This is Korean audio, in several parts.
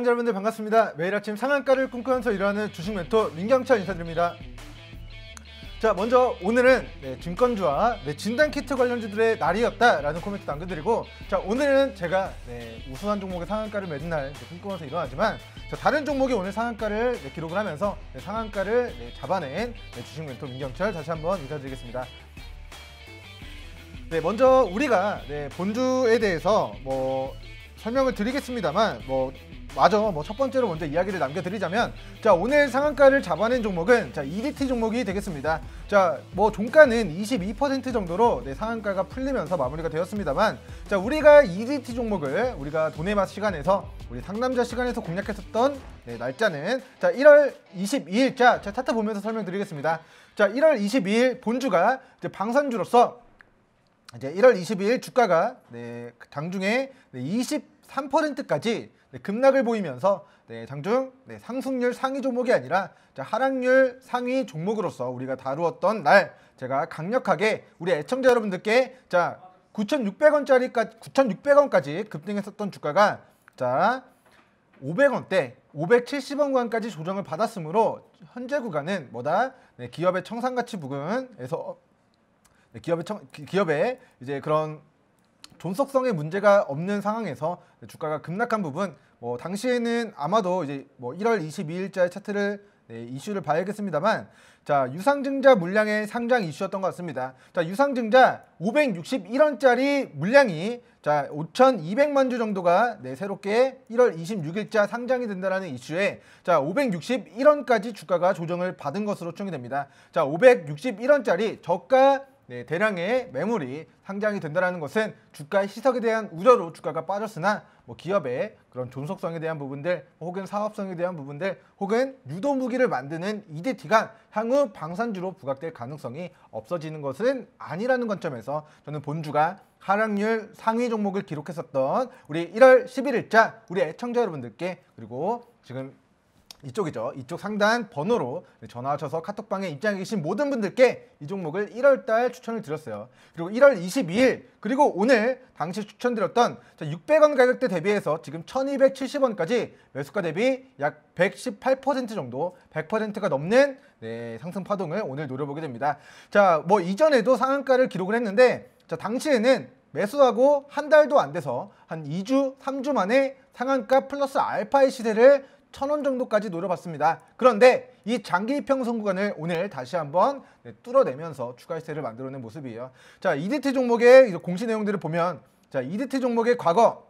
여러분들 반갑습니다. 매일 아침 상한가를 꿈꾸면서 일하는 주식 멘토 민경철 인사드립니다. 자, 먼저 오늘은 증권주와 진단 키트 관련주들의 날이었다라는 코멘트 남겨드리고, 자, 오늘은 제가 우수한 종목의 상한가를 매진 날 꿈꾸면서 일어나지만, 자, 다른 종목이 오늘 상한가를 기록을 하면서 상한가를 잡아낸 주식 멘토 민경철 다시 한번 인사드리겠습니다. 먼저 우리가 본주에 대해서 설명을 드리겠습니다만, 첫 번째로 먼저 이야기를 남겨드리자면, 자, 오늘 상한가를 잡아낸 종목은 EDT 종목이 되겠습니다. 자, 종가는 22% 정도로 상한가가 풀리면서 마무리가 되었습니다만, 자, 우리가 EDT 종목을 우리가 돈의 맛 시간에서 우리 상남자 시간에서 공략했었던 날짜는 자 1월 22일자 자, 차트 보면서 설명드리겠습니다. 자, 1월 22일 본주가 이제 방산주로서 이제 1월 22일 주가가 장중에 23%까지 급락을 보이면서 장중 상승률 상위 종목이 아니라 하락률 상위 종목으로서 우리가 다루었던 날, 제가 강력하게 우리 애청자 여러분들께 자 9,600원까지 급등했었던 주가가 자 500원대 570원 구간까지 조정을 받았으므로 현재 구간은 기업의 청산가치 부근에서 기업의 이제 그런 존속성의 문제가 없는 상황에서 주가가 급락한 부분, 당시에는 아마도 이제 1월 22일자의 차트를 이슈를 봐야겠습니다만, 자, 유상증자 물량의 상장 이슈였던 것 같습니다. 자, 유상증자 561원짜리 물량이 자 5,200만 주 정도가 새롭게 1월 26일자 상장이 된다라는 이슈에 자 561원까지 주가가 조정을 받은 것으로 추정이 됩니다. 자, 561원짜리 저가 대량의 매물이 상장이 된다는 것은 주가의 희석에 대한 우려로 주가가 빠졌으나 기업의 그런 존속성에 대한 부분들, 혹은 사업성에 대한 부분들, 혹은 유도무기를 만드는 EDT가 향후 방산주로 부각될 가능성이 없어지는 것은 아니라는 관점에서 저는 본주가 하락률 상위 종목을 기록했었던 우리 1월 11일자 우리 애청자 여러분들께, 그리고 지금 이쪽이죠. 이쪽 상단 번호로 전화하셔서 카톡방에 입장해 계신 모든 분들께 이 종목을 1월달 추천을 드렸어요. 그리고 1월 22일 그리고 오늘 당시 추천드렸던 600원 가격대 대비해서 지금 1270원까지 매수가 대비 약 118% 정도 100%가 넘는 상승 파동을 오늘 노려보게 됩니다. 자, 이전에도 상한가를 기록을 했는데, 자, 당시에는 매수하고 한 달도 안 돼서 한 2주 3주 만에 상한가 플러스 알파의 시세를 1,000원 정도까지 노려봤습니다. 그런데 이 장기 이평선 구간을 오늘 다시 한번 뚫어내면서 추가 시세를 만들어낸 모습이에요. 자, EDT 종목의 공시 내용들을 보면, 자, EDT 종목의 과거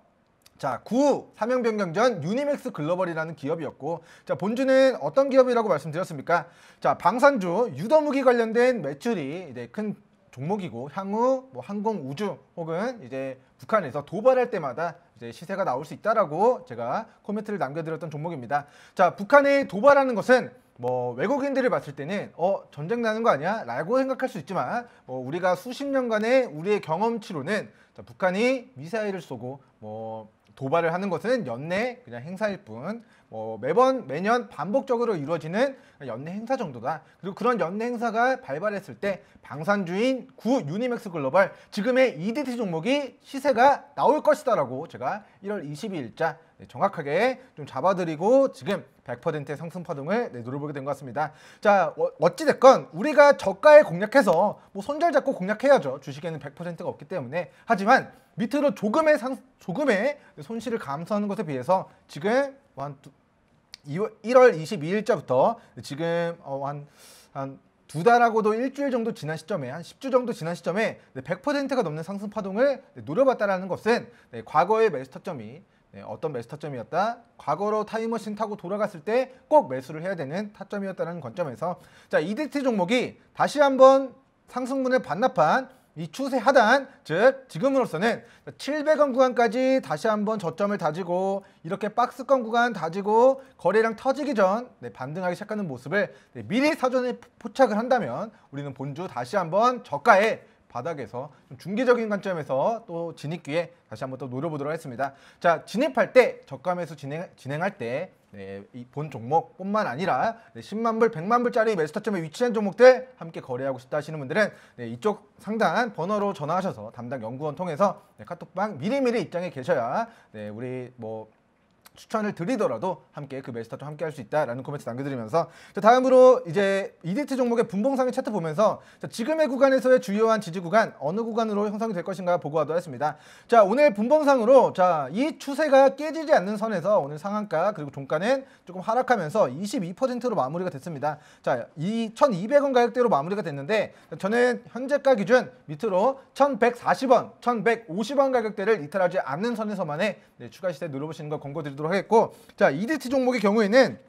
자, 9 사명 변경 전 유니맥스 글로벌이라는 기업이었고, 자, 본주는 어떤 기업이라고 말씀드렸습니까? 자, 방산주 유도무기 관련된 매출이 이제 큰 종목이고, 향후 항공 우주 혹은 이제 북한에서 도발할 때마다 이제 시세가 나올 수 있다라고 제가 코멘트를 남겨드렸던 종목입니다. 자, 북한에 도발하는 것은 외국인들이 봤을 때는 전쟁 나는 거 아니야? 라고 생각할 수 있지만, 우리가 수십 년간의 우리의 경험치로는 자, 북한이 미사일을 쏘고 도발을 하는 것은 연내 그냥 행사일 뿐, 매년 반복적으로 이루어지는 연내 행사 정도다. 그리고 그런 연내 행사가 발발했을 때 방산주인 9 유니맥스 글로벌, 지금의 EDT 종목이 시세가 나올 것이다 라고 제가 1월 22일자 정확하게 좀 잡아드리고 지금 100%의 상승 파동을 노려보게 된 것 같습니다. 자, 어찌됐건 우리가 저가에 공략해서 손절 잡고 공략해야죠. 주식에는 100%가 없기 때문에. 하지만 밑으로 조금의 손실을 감수하는 것에 비해서 지금 1월 22일자부터 지금 한 두 달하고도 일주일 정도 지난 시점에, 한 10주 정도 지난 시점에 100%가 넘는 상승 파동을 노려봤다라는 것은 과거의 매수 타점이 어떤 매수 타점이었다? 과거로 타임머신 타고 돌아갔을 때 꼭 매수를 해야 되는 타점이었다는 관점에서, 자, EDT 종목이 다시 한번 상승분을 반납한 이 추세 하단, 즉 지금으로서는 700원 구간까지 다시 한번 저점을 다지고, 이렇게 박스권 구간 다지고 거래량 터지기 전 반등하기 시작하는 모습을 미리 사전에 포착을 한다면, 우리는 본주 다시 한번 저가에 바닥에서 좀 중기적인 관점에서 또 진입 기회 다시 한번 또 노려보도록 하겠습니다. 자, 진입할 때 저가 매수 진행할 때 이 본 종목뿐만 아니라 10만 불, 100만 불짜리 매수 타점에 위치한 종목들 함께 거래하고 싶다 하시는 분들은 이쪽 상단 번호로 전화하셔서 담당 연구원 통해서 카톡방 미리미리 입장해 계셔야 우리 추천을 드리더라도 함께 그 매수타도 함께 할 수 있다라는 코멘트 남겨드리면서, 자, 다음으로 이제 EDT 종목의 분봉상의 차트 보면서 자, 지금의 구간에서의 주요한 지지 구간 어느 구간으로 형성이 될 것인가 보고하도록 하겠습니다. 자, 오늘 분봉상으로 자, 이 추세가 깨지지 않는 선에서 오늘 상한가 그리고 종가는 조금 하락하면서 22%로 마무리가 됐습니다. 자, 이 1,200원 가격대로 마무리가 됐는데 저는 현재가 기준 밑으로 1,140원, 1,150원 가격대를 이탈하지 않는 선에서만의 추가 시세 눌러보시는 걸 권고드리도록 하겠고, 자, EDT 종목의 경우에는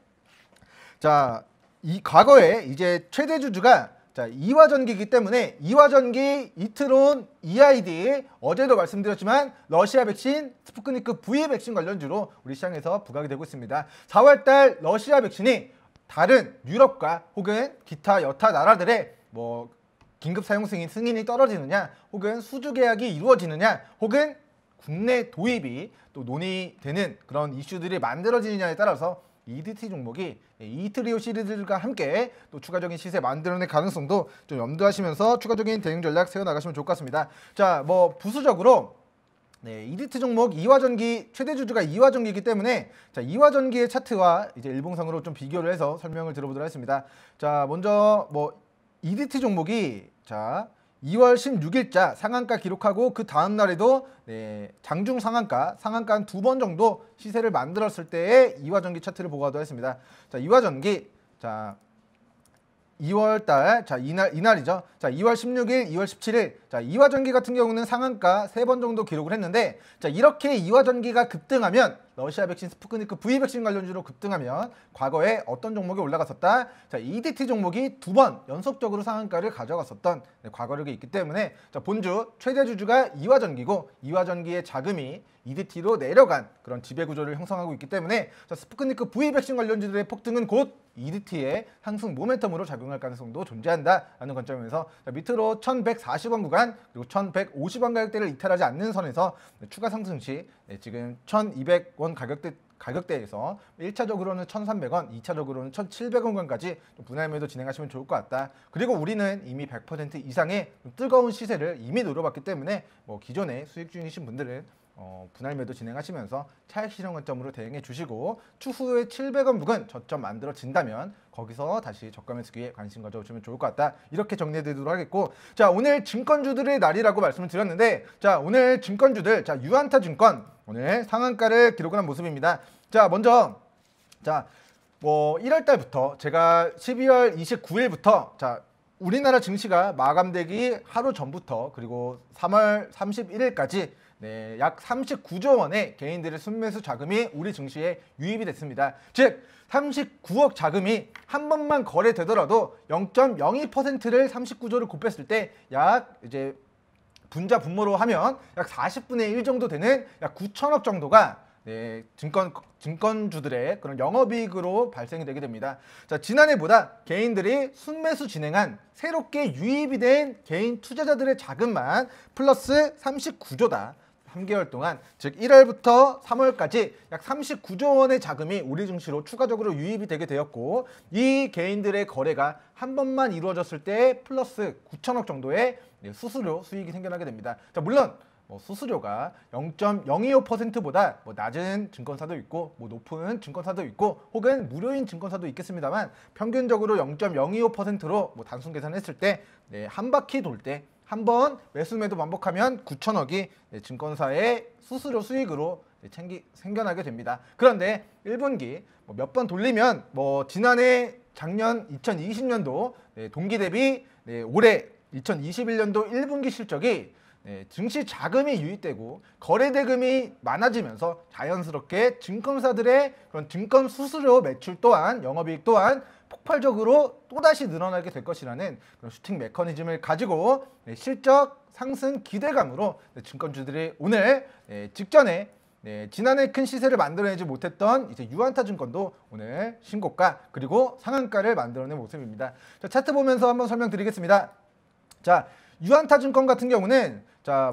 자, 이 과거에 이제 최대 주주가 자, 이화전기이기 때문에 이화전기, 이트론, EID 어제도 말씀드렸지만 러시아 백신, 스푸트니크 V 백신 관련주로 우리 시장에서 부각이 되고 있습니다. 4월달 러시아 백신이 다른 유럽과 혹은 기타 여타 나라들의 뭐 긴급 사용 승인이 떨어지느냐, 혹은 수주 계약이 이루어지느냐, 혹은 국내 도입이 또 논의되는 그런 이슈들이 만들어지느냐에 따라서 EDT 종목이 이트리오 시리즈들과 함께 또 추가적인 시세 만들어낼 가능성도 좀 염두하시면서 추가적인 대응 전략 세워나가시면 좋을 것 같습니다. 자, 뭐 부수적으로 EDT 종목 이화전기 최대 주주가 이화전기이기 때문에 자, 이화전기의 차트와 이제 일봉상으로 좀 비교를 해서 설명을 들어보도록 하겠습니다. 자, 먼저 뭐 EDT 종목이 자 2월 16일자 상한가 기록하고 그 다음 날에도 장중 상한가 한 2번 정도 시세를 만들었을 때의 이화전기 차트를 보고하도록 하겠습니다. 자, 이화전기 자 2월달 자 이날이죠. 자, 2월 16일, 2월 17일 자, 이화전기 같은 경우는 상한가 3번 정도 기록을 했는데, 자, 이렇게 이화전기가 급등하면 러시아 백신, 스푸트니크 V 백신 관련주로 급등하면 과거에 어떤 종목이 올라갔었다? 자, EDT 종목이 2번 연속적으로 상한가를 가져갔었던 과거력이 있기 때문에 자, 본주 최대 주주가 이화전기고 이화전기의 자금이 EDT로 내려간 그런 지배구조를 형성하고 있기 때문에 자, 스푸트니크 V 백신 관련주들의 폭등은 곧 EDT의 상승 모멘텀으로 작용할 가능성도 존재한다라는 관점에서 자, 밑으로 1,140원 구간 그리고 1,150원 가격대를 이탈하지 않는 선에서 추가 상승 시 지금 1,200원 가격대에서 1차적으로는 1,300원, 2차적으로는 1,700원까지 분할 매도 진행하시면 좋을 것 같다. 그리고 우리는 이미 100% 이상의 뜨거운 시세를 이미 노려봤기 때문에 뭐 기존에 수익 중이신 분들은 분할 매도 진행하시면서 차익 실현 관점으로 대응해 주시고, 추후에 700원 부근 저점 만들어진다면 거기서 다시 저가 매수기에 관심 가져오시면 좋을 것 같다. 이렇게 정리해 드리도록 하겠고, 자, 오늘 증권주들의 날이라고 말씀을 드렸는데, 자, 오늘 증권주들 자, 유안타 증권 오늘 상한가를 기록한 모습입니다. 자, 먼저 자, 뭐 1월 달부터 제가 12월 29일부터 자, 우리나라 증시가 마감되기 하루 전부터 그리고 3월 31일까지 약 39조 원의 개인들의 순매수 자금이 우리 증시에 유입이 됐습니다. 즉 39억 자금이 한 번만 거래되더라도 0.02%를 39조를 곱했을 때 약 이제 분자 분모로 하면 약 40분의 1 정도 되는 약 9천억 정도가 증권주들의 그런 영업이익으로 발생이 되게 됩니다. 자, 지난해보다 개인들이 순매수 진행한 새롭게 유입이 된 개인 투자자들의 자금만 플러스 39조다. 3개월 동안 즉 1월부터 3월까지 약 39조 원의 자금이 우리 증시로 추가적으로 유입이 되게 되었고, 이 개인들의 거래가 한 번만 이루어졌을 때 플러스 9천억 정도의 수수료 수익이 생겨나게 됩니다. 자, 물론 수수료가 0.025%보다 낮은 증권사도 있고 높은 증권사도 있고 혹은 무료인 증권사도 있겠습니다만, 평균적으로 0.025%로 단순 계산했을 때 한 바퀴 돌 때 한 번 매수 매도 반복하면 9천억이 증권사의 수수료 수익으로 생겨나게 됩니다. 그런데 1분기 몇 번 돌리면 지난해 작년 2020년도 동기 대비 올해 2021년도 1분기 실적이 증시 자금이 유입되고 거래 대금이 많아지면서 자연스럽게 증권사들의 그런 증권 수수료 매출 또한 영업이익 또한 폭발적으로 또다시 늘어나게 될 것이라는 그런 슈팅 메커니즘을 가지고 실적 상승 기대감으로 증권주들이 오늘 직전에 지난해 큰 시세를 만들어내지 못했던 이제 유안타 증권도 오늘 신고가 그리고 상한가를 만들어낸 모습입니다. 자, 차트 보면서 한번 설명드리겠습니다. 자, 유안타 증권 같은 경우는 자,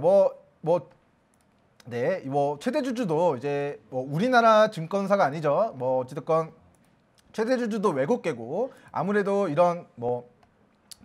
최대 주주도 이제 우리나라 증권사가 아니죠. 어찌됐건 최대 주주도 외국계고 아무래도 이런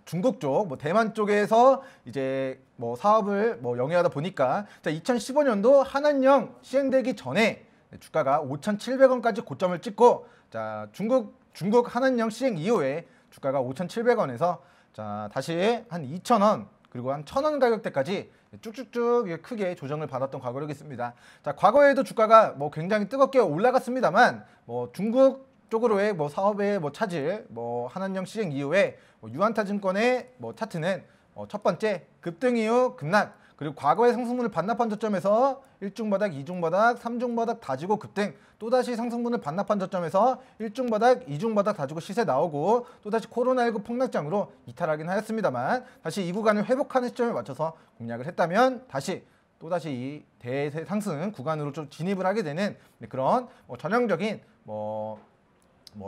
중국 쪽, 대만 쪽에서 이제 사업을 영위하다 보니까 자, 2015년도 한한령 시행되기 전에 주가가 5,700원까지 고점을 찍고 자 중국 한한령 시행 이후에 주가가 5,700원에서 자 다시 한 2,000원 그리고 한 1,000원 가격대까지 쭉쭉쭉 크게 조정을 받았던 과거력이 있습니다. 자 과거에도 주가가 뭐 굉장히 뜨겁게 올라갔습니다만 뭐 중국 쪽으로의 뭐 사업의 뭐 차질, 뭐 한한령 시행 이후에 뭐 유한타증권의 뭐 차트는 첫 번째 급등 이후 급락, 그리고 과거의 상승분을 반납한 저점에서 1중바닥, 2중바닥, 3중바닥 다지고 급등, 또다시 상승분을 반납한 저점에서 1중바닥, 2중바닥 다지고 시세 나오고 또다시 코로나19 폭락장으로 이탈하긴 하였습니다만 다시 이 구간을 회복하는 시점에 맞춰서 공략을 했다면 다시 또다시 이 대상승 구간으로 좀 진입을 하게 되는 그런 전형적인 뭐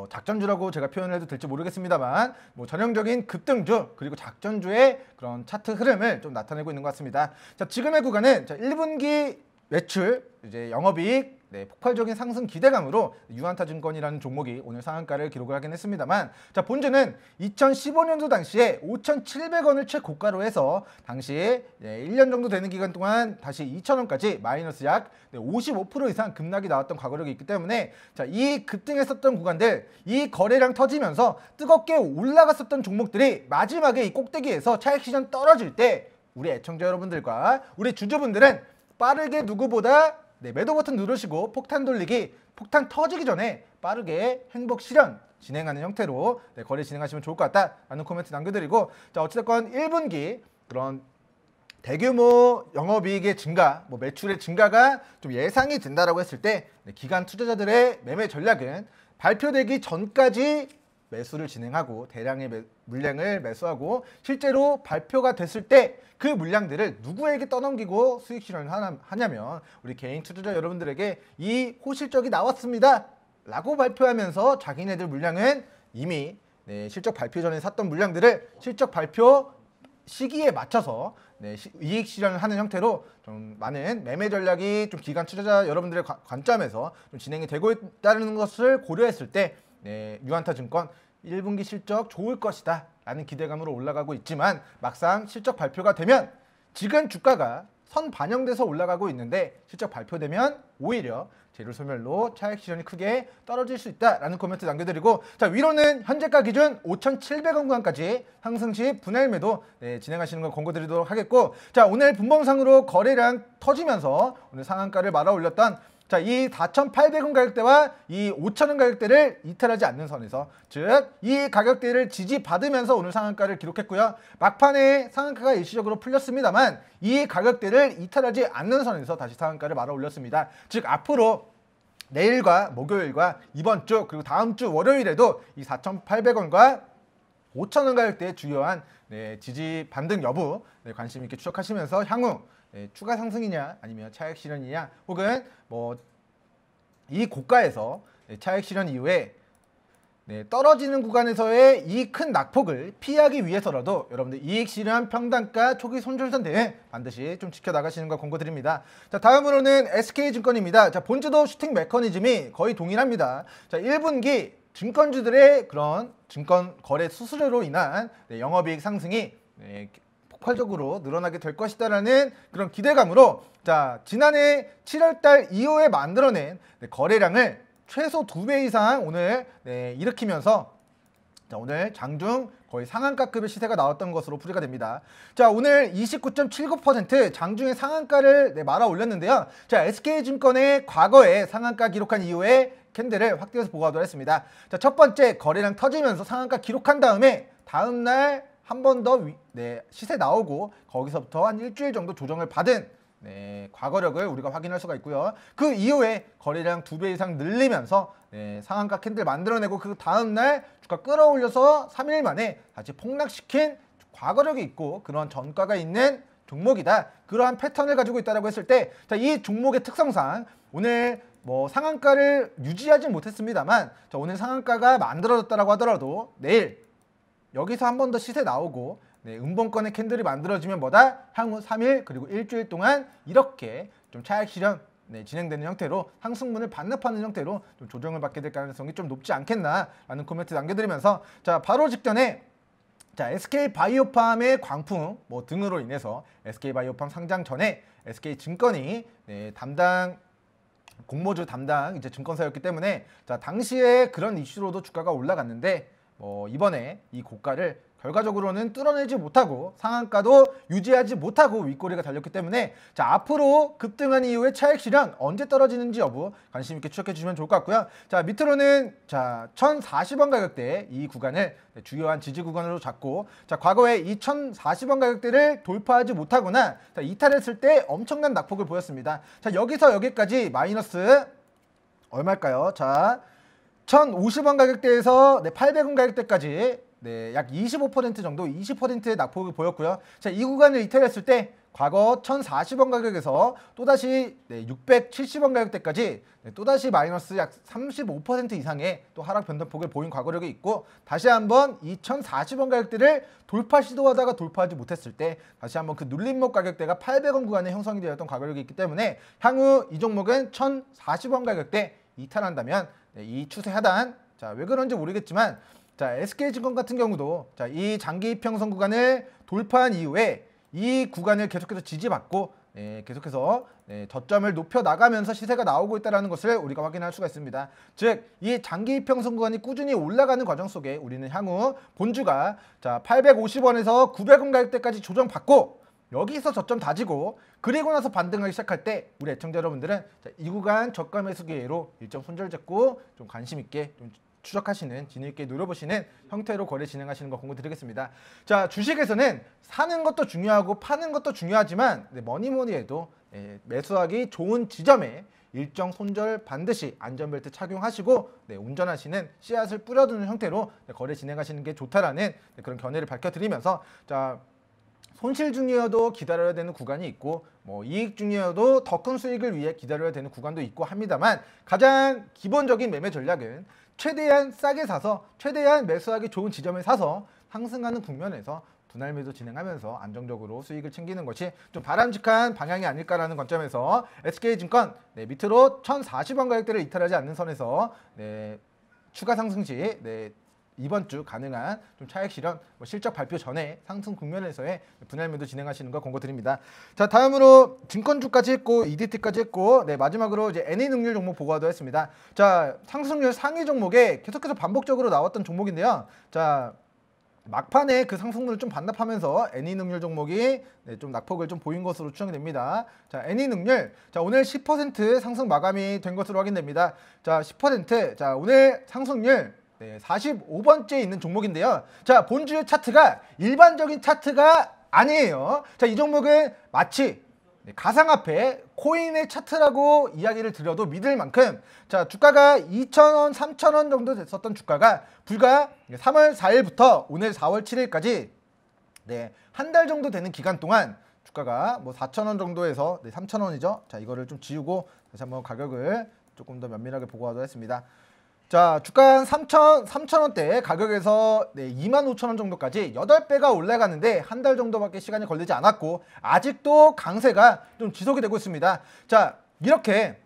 작전주라고 제가 표현을 해도 될지 모르겠습니다만 뭐 전형적인 급등주 그리고 작전주의 그런 차트 흐름을 좀 나타내고 있는 것 같습니다. 자 지금의 구간은 자 1분기 매출, 이제 영업이익, 폭발적인 상승 기대감으로 유한타증권이라는 종목이 오늘 상한가를 기록을 하긴 했습니다만 자 본주는 2015년도 당시에 5,700원을 최고가로 해서 당시 1년 정도 되는 기간 동안 다시 2,000원까지 마이너스 약 55% 이상 급락이 나왔던 과거력이 있기 때문에 자 이 급등했었던 구간들, 이 거래량 터지면서 뜨겁게 올라갔었던 종목들이 마지막에 이 꼭대기에서 차익 시전 떨어질 때 우리 애청자 여러분들과 우리 주주분들은 빠르게 누구보다 매도 버튼 누르시고 폭탄 돌리기, 폭탄 터지기 전에 빠르게 행복 실현 진행하는 형태로 거래 진행하시면 좋을 것 같다라는 코멘트 남겨드리고 자 어찌됐건 1분기 그런 대규모 영업이익의 증가, 뭐 매출의 증가가 좀 예상이 된다라고 했을 때 기관 투자자들의 매매 전략은 발표되기 전까지 매수를 진행하고 대량의 물량을 매수하고 실제로 발표가 됐을 때 그 물량들을 누구에게 떠넘기고 수익 실현을 하냐면 우리 개인 투자자 여러분들에게 이 호실적이 나왔습니다 라고 발표하면서 자기네들 물량은 이미 실적 발표 전에 샀던 물량들을 실적 발표 시기에 맞춰서 이익 실현을 하는 형태로 좀 많은 매매 전략이 좀 기관 투자자 여러분들의 관점에서 좀 진행이 되고 있다는 것을 고려했을 때 유한타증권 1분기 실적 좋을 것이다 라는 기대감으로 올라가고 있지만 막상 실적 발표가 되면 지금 주가가 선 반영돼서 올라가고 있는데 실적 발표되면 오히려 재료 소멸로 차익 실현이 크게 떨어질 수 있다라는 코멘트 남겨드리고 자 위로는 현재가 기준 5,700원 구간까지 상승 시 분할 매도 진행하시는 걸 권고드리도록 하겠고 자 오늘 분봉상으로 거래량 터지면서 오늘 상한가를 말아 올렸던 자, 이 4,800원 가격대와 이 5,000원 가격대를 이탈하지 않는 선에서 즉 이 가격대를 지지받으면서 오늘 상한가를 기록했고요. 막판에 상한가가 일시적으로 풀렸습니다만 이 가격대를 이탈하지 않는 선에서 다시 상한가를 말아 올렸습니다. 즉 앞으로 내일과 목요일과 이번 주 그리고 다음 주 월요일에도 이 4,800원과 5,000원 가격대의 주요한 지지 반등 여부 관심 있게 추적하시면서 향후 추가 상승이냐 아니면 차익 실현이냐 혹은 뭐 이 고가에서 차익 실현 이후에 떨어지는 구간에서의 이 큰 낙폭을 피하기 위해서라도 여러분들 이익 실현 평단가 초기 손절선 대응 반드시 좀 지켜나가시는 걸 권고드립니다. 자 다음으로는 SK증권입니다. 자 본주도 슈팅 메커니즘이 거의 동일합니다. 자 1분기 증권주들의 그런 증권 거래 수수료로 인한 영업이익 상승이 폭발적으로 늘어나게 될 것이다라는 그런 기대감으로 자 지난해 7월달 이후에 만들어낸 거래량을 최소 2배 이상 오늘 일으키면서 자, 오늘 장중 거의 상한가급의 시세가 나왔던 것으로 풀이가 됩니다. 자 오늘 29.79% 장중의 상한가를 말아 올렸는데요. 자 SK증권의 과거에 상한가 기록한 이후에 캔들을 확대해서 보고하도록 했습니다. 자 첫 번째 거래량 터지면서 상한가 기록한 다음에 다음날 한 번 더 시세 나오고 거기서부터 한 일주일 정도 조정을 받은 과거력을 우리가 확인할 수가 있고요. 그 이후에 거래량 2배 이상 늘리면서 상한가 캔들 만들어내고 그 다음날 주가 끌어올려서 3일 만에 다시 폭락시킨 과거력이 있고 그런 전과가 있는 종목이다. 그러한 패턴을 가지고 있다고 했을 때 자, 이 종목의 특성상 오늘 뭐 상한가를 유지하진 못했습니다만 자, 오늘 상한가가 만들어졌다고 하더라도 내일 여기서 한 번 더 시세 나오고 음봉권의 캔들이 만들어지면 뭐다? 향후 3일 그리고 일주일 동안 이렇게 좀 차익 실현 진행되는 형태로 상승분을 반납하는 형태로 좀 조정을 받게 될 가능성이 좀 높지 않겠나라는 코멘트 남겨드리면서 자 바로 직전에 자 SK바이오팜의 광풍 뭐 등으로 인해서 SK바이오팜 상장 전에 SK증권이 담당 공모주 담당 이제 증권사였기 때문에 자 당시에 그런 이슈로도 주가가 올라갔는데 이번에 이 고가를 결과적으로는 뚫어내지 못하고 상한가도 유지하지 못하고 윗꼬리가 달렸기 때문에 자 앞으로 급등한 이후에 차익 실현 언제 떨어지는지 여부 관심 있게 추적해 주시면 좋을 것 같고요. 자 밑으로는 자 1,040원 가격대 이 구간을 주요한 지지 구간으로 잡고 자 과거에 이 1,040원 가격대를 돌파하지 못하거나 자, 이탈했을 때 엄청난 낙폭을 보였습니다. 자 여기서 여기까지 마이너스 얼마일까요? 자 1,050원 가격대에서 800원 가격대까지 약 25% 정도, 20%의 낙폭을 보였고요. 자, 이 구간을 이탈했을 때 과거 1,040원 가격에서 또다시 670원 가격대까지 또다시 마이너스 약 35% 이상의 또 하락 변동폭을 보인 과거력이 있고 다시 한번 2,040원 가격대를 돌파 시도하다가 돌파하지 못했을 때 다시 한번 그 눌림목 가격대가 800원 구간에 형성이 되었던 과거력이 있기 때문에 향후 이 종목은 1,040원 가격대 이탈한다면 이 추세 하단 자, 왜 그런지 모르겠지만 자, SK증권 같은 경우도 자, 이 장기 이평선 구간을 돌파한 이후에 이 구간을 계속해서 지지받고 계속해서 저점을 높여 나가면서 시세가 나오고 있다는 것을 우리가 확인할 수가 있습니다. 즉, 이 장기 이평선 구간이 꾸준히 올라가는 과정 속에 우리는 향후 본주가 자, 850원에서 900원 가격대까지 조정받고 여기서 저점 다지고 그리고 나서 반등하기 시작할 때 우리 애청자 여러분들은 자, 이 구간 저가 매수 기회로 일정 손절 잡고 좀 관심 있게 좀 추적하시는, 진위 있게 노려보시는 형태로 거래 진행하시는 거 공고드리겠습니다. 자, 주식에서는 사는 것도 중요하고 파는 것도 중요하지만 뭐니 해도 매수하기 좋은 지점에 일정 손절 반드시 안전벨트 착용하시고 운전하시는 씨앗을 뿌려두는 형태로 거래 진행하시는 게 좋다라는 그런 견해를 밝혀드리면서 자, 손실 중이어도 기다려야 되는 구간이 있고 이익 중이어도 더 큰 수익을 위해 기다려야 되는 구간도 있고 합니다만 가장 기본적인 매매 전략은 최대한 싸게 사서 최대한 매수하기 좋은 지점에 사서 상승하는 국면에서 분할 매도 진행하면서 안정적으로 수익을 챙기는 것이 좀 바람직한 방향이 아닐까라는 관점에서 SK증권 밑으로 1,040원 가격대를 이탈하지 않는 선에서 추가 상승 시 이번 주 가능한 좀 차익 실현 실적 발표 전에 상승 국면에서의 분할 매도 진행하시는 거 권고드립니다. 자, 다음으로 증권주까지 했고 EDT까지 했고 마지막으로 이제 NA능률 종목 보고하도록 했습니다. 자, 상승률 상위 종목에 계속해서 반복적으로 나왔던 종목인데요. 자, 막판에 그 상승률을 좀 반납하면서 NA능률 종목이 좀 낙폭을 좀 보인 것으로 추정이 됩니다. 자, NA능률 자, 오늘 10% 상승 마감이 된 것으로 확인됩니다. 자, 10% 자, 오늘 상승률 45번째에 있는 종목인데요. 자, 본주의 차트가 일반적인 차트가 아니에요. 자, 이 종목은 마치 가상화폐 코인의 차트라고 이야기를 드려도 믿을 만큼 자, 주가가 2,000원, 3,000원 정도 됐었던 주가가 불과 3월 4일부터 오늘 4월 7일까지 한 달 정도 되는 기간 동안 주가가 4,000원 정도에서 3,000원이죠. 자, 이거를 좀 지우고 다시 한번 가격을 조금 더 면밀하게 보고하도록 했습니다. 자, 주가 3,000원대 가격에서 25,000원 정도까지 8배가 올라가는데 한 달 정도밖에 시간이 걸리지 않았고 아직도 강세가 좀 지속이 되고 있습니다. 자, 이렇게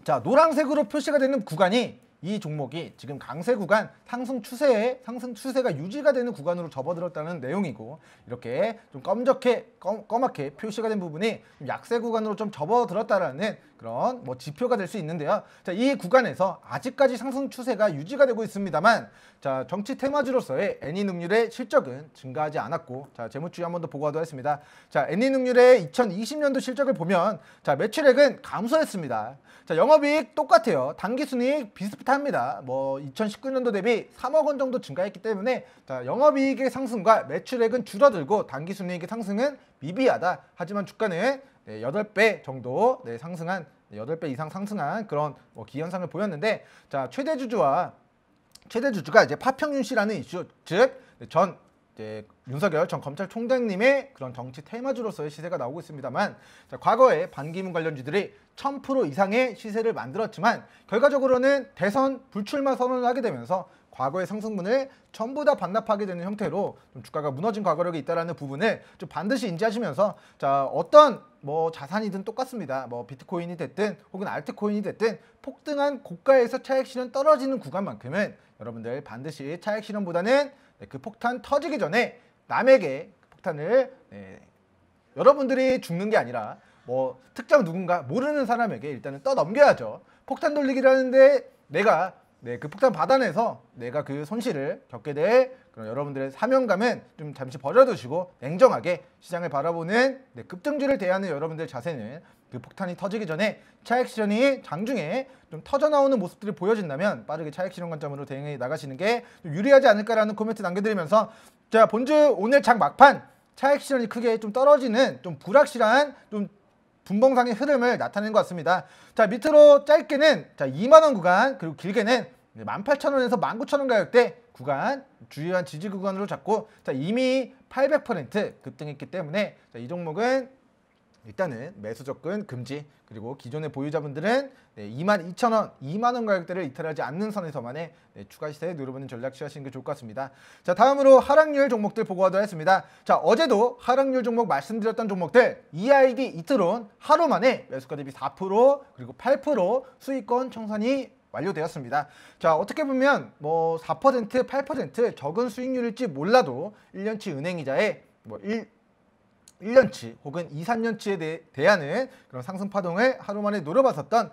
자, 노란색으로 표시가 되는 구간이 이 종목이 지금 강세 구간 상승 추세가 유지가 되는 구간으로 접어들었다는 내용이고 이렇게 좀 검맣게 표시가 된 부분이 좀 약세 구간으로 좀 접어들었다라는 그런 지표가 될 수 있는데요. 자, 이 구간에서 아직까지 상승 추세가 유지가 되고 있습니다만 자, 정치 테마주로서의 NA능률의 실적은 증가하지 않았고 자, 재무추이 한 번 더 보고하도록 하겠습니다. 자, NA능률의 2020년도 실적을 보면 자, 매출액은 감소했습니다. 자, 영업이익 똑같아요. 당기순이익 비슷합니다. 2019년도 대비 3억 원 정도 증가했기 때문에 자, 영업이익의 상승과 매출액은 줄어들고 당기순이익의 상승은 미비하다. 하지만 주가는 8배 정도 상승한 8배 이상 상승한 그런 기현상을 보였는데 자, 최대 주주가 이제 파평윤 씨라는 이슈, 즉 윤석열 전 검찰총장님의 그런 정치 테마주로서의 시세가 나오고 있습니다만 자, 과거에 반기문 관련주들이 1000% 이상의 시세를 만들었지만 결과적으로는 대선 불출마 선언을 하게 되면서 과거의 상승분을 전부 다 반납하게 되는 형태로 좀 주가가 무너진 과거력이 있다는 부분을 좀 반드시 인지하시면서 자, 어떤 자산이든 똑같습니다. 비트코인이 됐든 혹은 알트코인이 됐든 폭등한 고가에서 차익 실현 떨어지는 구간만큼은 여러분들 반드시 차익 실현보다는 그 폭탄 터지기 전에 남에게 폭탄을 여러분들이 죽는 게 아니라 뭐 특정 누군가 모르는 사람에게 일단은 떠넘겨야죠. 폭탄 돌리기를 하는데 내가 그 폭탄 받아내서 내가 그 손실을 겪게 될 그런 여러분들의 사명감은 좀 잠시 버려두시고 냉정하게 시장을 바라보는 급등주를 대하는 여러분들의 자세는 그 폭탄이 터지기 전에 차익 실현이 장중에 좀 터져나오는 모습들이 보여진다면 빠르게 차익 실현 관점으로 대응해 나가시는 게 좀 유리하지 않을까라는 코멘트 남겨드리면서 자, 본주 오늘 장 막판 차익 실현이 크게 좀 떨어지는 좀 불확실한 좀 분봉상의 흐름을 나타낸 것 같습니다. 자, 밑으로 짧게는 자 2만원 구간, 그리고 길게는 18,000원에서 19,000원 가격대 구간 주요한 지지 구간으로 잡고 자 이미 800% 급등했기 때문에 자, 이 종목은 일단은 매수 접근 금지, 그리고 기존의 보유자분들은 22,000원, 2만원 가격대를 이탈하지 않는 선에서만의 추가 시세에 누려보는 전략 취하시는 게 좋을 것 같습니다. 자, 다음으로 하락률 종목들 보고 가도록 하겠습니다. 자, 어제도 하락률 종목 말씀드렸던 종목들 EID, 이트론 하루 만에 매수가 대비 4% 그리고 8% 수익권 청산이 완료되었습니다. 자, 어떻게 보면 뭐 4%, 8% 적은 수익률일지 몰라도 1년치 은행이자의 뭐 1년치 혹은 2, 3년치에 대하는 그런 상승 파동을 하루 만에 노려봤었던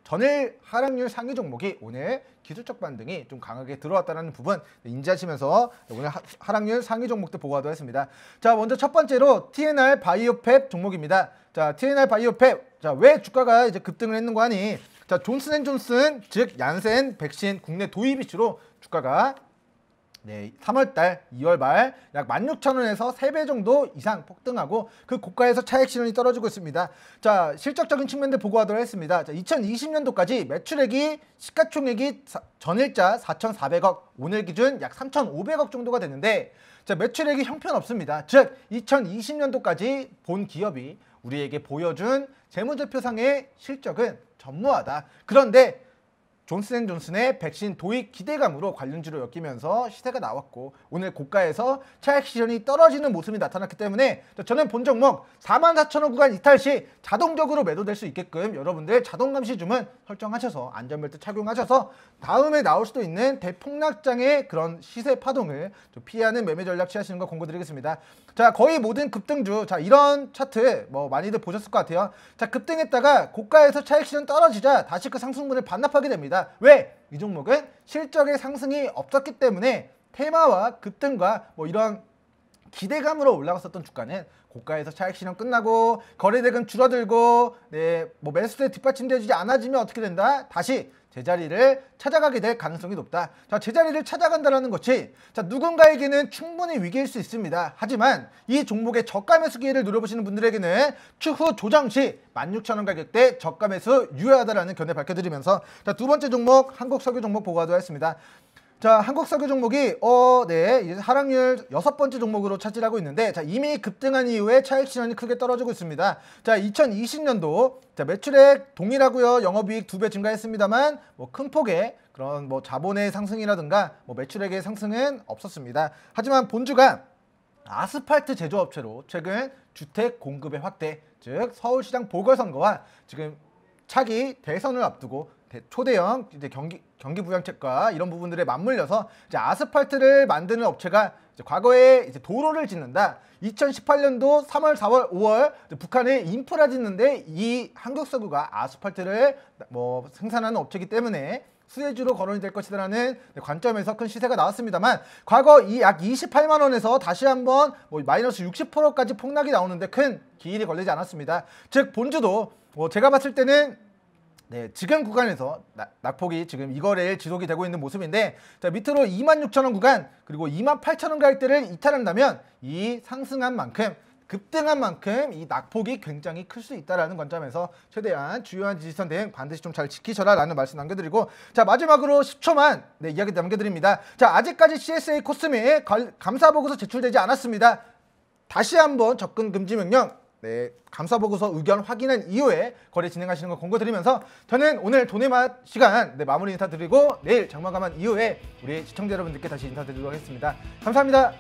전일 하락률 상위 종목이 오늘 기술적 반등이 좀 강하게 들어왔다는 부분 인지하시면서 오늘 하락률 상위 종목들 보고 가도록 했습니다. 자, 먼저 첫 번째로 TNR 바이오팹 종목입니다. 자, TNR 바이오팹, 자, 왜 주가가 이제 급등을 했는가 하니, 자, 존슨앤존슨 즉 얀센 백신 국내 도입 이슈로 주가가 3월달, 2월 말 약 16,000원에서 3배 정도 이상 폭등하고 그 고가에서 차익 실현이 떨어지고 있습니다. 자, 실적적인 측면들 보고 하도록 하겠습니다. 자, 2020년도까지 매출액이 시가총액이 전일자 4,400억, 오늘 기준 약 3,500억 정도가 되는데 자, 매출액이 형편없습니다. 즉 2020년도까지 본 기업이 우리에게 보여준 재무제표상의 실적은 전무하다. 그런데 존슨앤존슨의 백신 도입 기대감으로 관련주로 엮이면서 시세가 나왔고 오늘 고가에서 차익 실현이 떨어지는 모습이 나타났기 때문에 저는 본 종목 44,000원 구간 이탈 시 자동적으로 매도될 수 있게끔 여러분들 자동감시 주문 설정하셔서 안전벨트 착용하셔서 다음에 나올 수도 있는 대폭락장의 그런 시세 파동을 좀 피하는 매매 전략 취하시는 거 공고드리겠습니다. 자, 거의 모든 급등주, 자, 이런 차트 뭐 많이들 보셨을 것 같아요. 자, 급등했다가 고가에서 차익 실현 떨어지자 다시 그 상승분을 반납하게 됩니다. 왜? 이 종목은 실적의 상승이 없었기 때문에 테마와 급등과 뭐 이런 기대감으로 올라갔었던 주가는 고가에서 차익 실현 끝나고 거래대금 줄어들고 뭐 매수세 뒷받침되지 않아지면 어떻게 된다? 다시 제자리를 찾아가게 될 가능성이 높다. 자, 제자리를 찾아간다는 것이 자, 누군가에게는 충분히 위기일 수 있습니다. 하지만 이 종목의 저가 매수 기회를 노려보시는 분들에게는 추후 조정 시 16,000원 가격대 저가 매수 유효하다라는 견해 밝혀드리면서 자, 두 번째 종목 한국석유 종목 보고 가도록 하겠습니다. 자, 한국석유 종목이 이제 하락률 6번째 종목으로 차지하고 있는데 자, 이미 급등한 이후에 차익 실현이 크게 떨어지고 있습니다. 자, 2020년도 자, 매출액 동일하고요. 영업이익 2배 증가했습니다만 뭐 큰 폭의 그런 뭐 자본의 상승이라든가 뭐 매출액의 상승은 없었습니다. 하지만 본주가 아스팔트 제조업체로 최근 주택 공급의 확대, 즉 서울시장 보궐선거와 지금 차기 대선을 앞두고 초대형 이제 경기 부양책과 이런 부분들에 맞물려서 이제 아스팔트를 만드는 업체가 이제 과거에 이제 도로를 짓는다. 2018년도 3월, 4월, 5월 북한에 인프라 짓는데 이 한국석유가 아스팔트를 뭐 생산하는 업체이기 때문에 수혜주로 거론이 될 것이라는 관점에서 큰 시세가 나왔습니다만 과거 이 약 28만 원에서 다시 한번 뭐 마이너스 60%까지 폭락이 나오는데 큰 기일이 걸리지 않았습니다. 즉 본주도 뭐 제가 봤을 때는 지금 구간에서 낙폭이 지금 이 거래일 지속이 되고 있는 모습인데 자, 밑으로 26,000원 구간 그리고 28,000원 가격대를 이탈한다면 이 상승한 만큼 급등한 만큼 이 낙폭이 굉장히 클 수 있다라는 관점에서 최대한 주요한 지지선 대응 반드시 좀 잘 지키셔라 라는 말씀 남겨드리고 자, 마지막으로 10초만 이야기 남겨드립니다. 자, 아직까지 CSA 코스메 감사보고서 제출되지 않았습니다. 다시 한번 접근 금지 명령 감사보고서 의견 확인한 이후에 거래 진행하시는 거 공고드리면서 저는 오늘 돈의 맛 시간 마무리 인사드리고 내일 장마감한 이후에 우리 시청자 여러분들께 다시 인사드리도록 하겠습니다. 감사합니다.